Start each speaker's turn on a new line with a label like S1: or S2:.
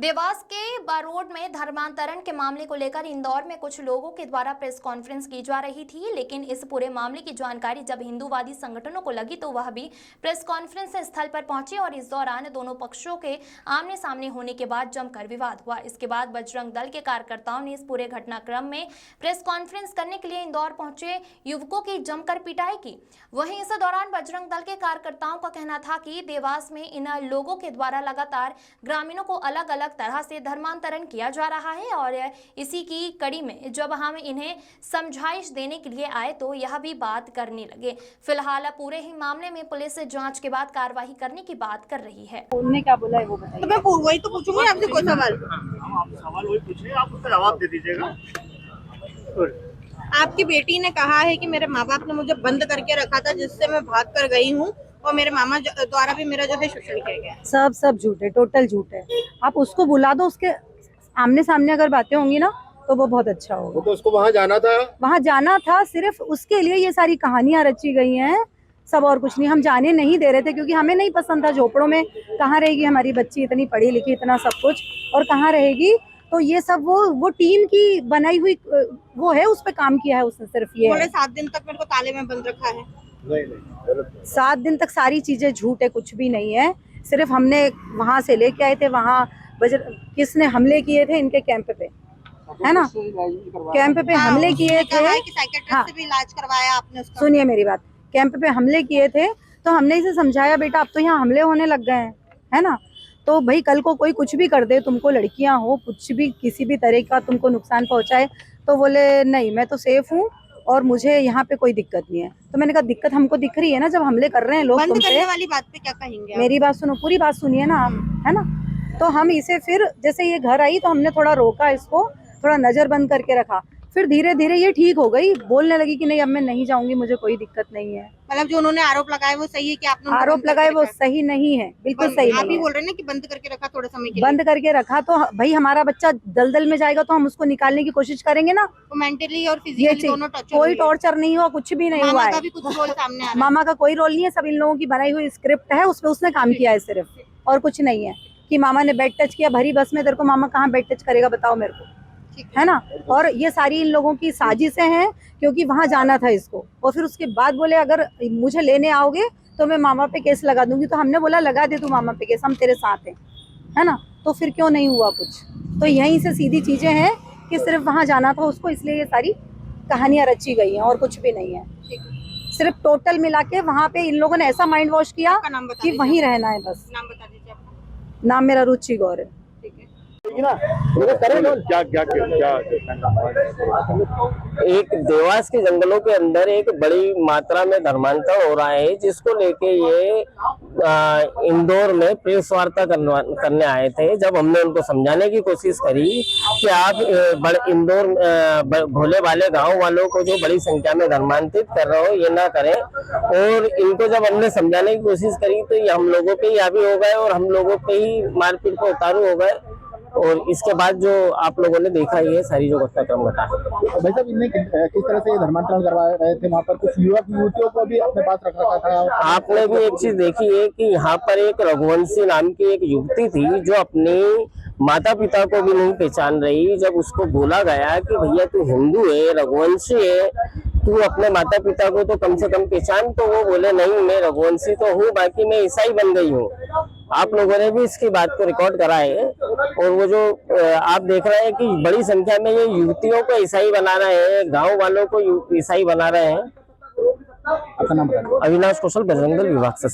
S1: देवास के बारोड में धर्मांतरण के मामले को लेकर इंदौर में कुछ लोगों के द्वारा प्रेस कॉन्फ्रेंस की जा रही थी, लेकिन इस पूरे मामले की जानकारी जब हिंदूवादी संगठनों को लगी तो वह भी प्रेस कॉन्फ्रेंस स्थल पर पहुंचे और इस दौरान दोनों पक्षों के आमने सामने होने के बाद जमकर विवाद हुआ। इसके बाद बजरंग दल के कार्यकर्ताओं ने इस पूरे घटनाक्रम में प्रेस कॉन्फ्रेंस करने के लिए इंदौर पहुंचे युवकों की जमकर पिटाई की। वहीं इस दौरान बजरंग दल के कार्यकर्ताओं का कहना था कि देवास में इन लोगों के द्वारा लगातार ग्रामीणों को अलग अलग तरह से धर्मांतरण किया जा रहा है और इसी की कड़ी में जब हम इन्हें समझाइश देने के लिए आए तो यह भी बात करने लगे। फिलहाल पूरे ही मामले में पुलिस जांच के बाद कार्रवाई करने की बात कर रही है।
S2: उन्होंने क्या बोला है वो बताइए।
S3: तो मैं वही तो पूछूंगी आपसे कोई सवाल।
S4: आप सवाल वही पूछिए, आप उसका जवाब दे दीजिएगा।
S3: आपकी बेटी ने कहा है कि मेरे माँ बाप ने मुझे बंद करके रखा था जिससे मैं भाग कर गई हूँ और मेरे मामा द्वारा भी मेरा जो है शोषण किया गया।
S2: सब झूठ है, टोटल झूठ है। आप उसको बुला दो, उसके आमने सामने अगर बातें होंगी ना तो वो बहुत अच्छा होगा।
S4: तो उसको वहाँ जाना था,
S2: सिर्फ उसके लिए ये सारी कहानियां रची गई हैं, सब और कुछ नहीं। हम जाने नहीं दे रहे थे क्योंकि हमें नहीं पसंद था। झोपड़ों में कहाँ रहेगी हमारी बच्ची, इतनी पढ़ी लिखी, इतना सब कुछ, और कहाँ रहेगी। तो ये सब वो टीम की बनाई हुई वो है, उस पर काम किया है उसने। सिर्फ ये
S3: 7 दिन तक मेरे को ताले में बंद रखा है।
S4: नहीं
S2: 7 दिन तक सारी चीजें झूठ है, कुछ भी नहीं है। सिर्फ हमने वहां से लेके आए थे, वहां किसने हमले किए थे इनके कैंप पे, है ना, कैंप पे हमले किए थे।
S3: साइकियाट्रिस्ट से भी इलाज करवाया आपने उसका।
S2: सुनिए मेरी बात, कैंप पे हमले किए थे तो हमने इसे समझाया, बेटा अब तो यहाँ हमले होने लग गए हैं, है ना। तो भाई कल को कोई कुछ भी कर दे, तुमको लड़कियां हो, कुछ भी किसी भी तरह का तुमको नुकसान पहुंचाए, तो बोले नहीं मैं तो सेफ हूँ और मुझे यहाँ पे कोई दिक्कत नहीं है। तो मैंने कहा दिक्कत हमको दिख रही है ना, जब हमले कर रहे हैं लोग
S3: बंद
S2: तुमसे।
S3: करने वाली बात पे क्या कहेंगे?
S2: मेरी बात सुनो, पूरी बात सुनिए ना, है ना। तो हम इसे फिर जैसे ये घर आई तो हमने थोड़ा रोका इसको, थोड़ा नजर बंद करके रखा। फिर धीरे धीरे ये ठीक हो गई, बोलने लगी कि नहीं अब मैं नहीं जाऊंगी, मुझे कोई दिक्कत नहीं है।
S3: मतलब जो उन्होंने आरोप लगाए वो सही है कि आपने
S2: आरोप लगाए वो सही नहीं है, बिल्कुल सही
S3: आप
S2: नहीं
S3: ही
S2: है।
S3: बोल रहे हैं ना कि बंद करके रखा थोड़े समय के लिए।
S2: बंद करके रखा तो भाई हमारा बच्चा दलदल में जाएगा तो हम उसको निकालने की कोशिश करेंगे ना।
S3: तो मेंटली और फिजिकली दोनों टॉर्चर।
S2: कोई टॉर्चर नहीं हुआ, कुछ भी नहीं हुआ
S3: मामा
S2: है।
S3: का भी कुछ रोल सामने आ रहा है।
S2: मामा का कोई रोल नहीं है, सब इन लोगों की बनाई हुई स्क्रिप्ट है, उसपे उसने काम किया है सिर्फ, और कुछ नहीं है। कि मामा ने बेड टच किया भरी बस में, तेरे को मामा कहाँ बेड टच करेगा बताओ मेरे को, है ना। और ये सारी इन लोगों की साजिशें हैं क्योंकि वहां जाना था इसको, और फिर उसके बाद बोले अगर मुझे लेने आओगे तो मैं मामा पे केस लगा दूंगी। तो हमने बोला लगा दे तू मामा पे केस, हम तेरे साथ हैं, है ना। तो फिर क्यों नहीं हुआ कुछ। तो यहीं से सीधी चीजें हैं कि सिर्फ वहां जाना था उसको, इसलिए ये सारी कहानियां रची गई हैं और कुछ भी नहीं है। सिर्फ टोटल मिला के वहां पे इन लोगों ने ऐसा माइंड वॉश किया कि वहीं रहना है बस।
S3: नाम बता दीजिए आपका।
S2: नाम मेरा रुचि गौर है।
S5: एक देवास के जंगलों के अंदर एक बड़ी मात्रा में धर्मांतरण हो रहा है, जिसको लेके ये इंदौर में प्रेस वार्ता करने आए थे। जब हमने उनको समझाने की कोशिश करी कि आप इंदौर भोले वाले गांव वालों को जो बड़ी संख्या में धर्मांतरित कर रहे हो ये ना करें, और इनको जब हमने समझाने की कोशिश करी तो ये हम लोगों पे ही हावी हो गए और हम लोगों पे ही मारपीट को उतारू हो गए। और इसके बाद जो आप लोगों ने देखा ये सारी जो घटनाक्रम घटा है।
S4: भाई साहब, इनने किस तरह से धर्मांतरण करवा रहे थे, वहाँ पर कुछ युवक युवतियों को भी अपने पास रख रखा था।
S5: आपने भी एक चीज देखी है कि यहाँ पर एक रघुवंशी नाम की एक युवती थी जो अपनी माता पिता को भी नहीं पहचान रही। जब उसको बोला गया कि भैया तू हिंदू है, रघुवंशी है, तू अपने माता पिता को तो कम से कम पहचान, तो वो बोले नहीं मैं रघुवंशी तो हूँ, बाकी मैं ईसाई बन गई हूँ। आप लोगों ने भी इसकी बात को रिकॉर्ड करा है, और वो जो आप देख रहे हैं कि बड़ी संख्या में ये युवतियों को ईसाई बना रहे हैं, गांव वालों को ईसाई बना रहे हैं।
S4: आपका नाम बताइए।
S5: अविनाश कौशल, बजरंग दल विभाग से।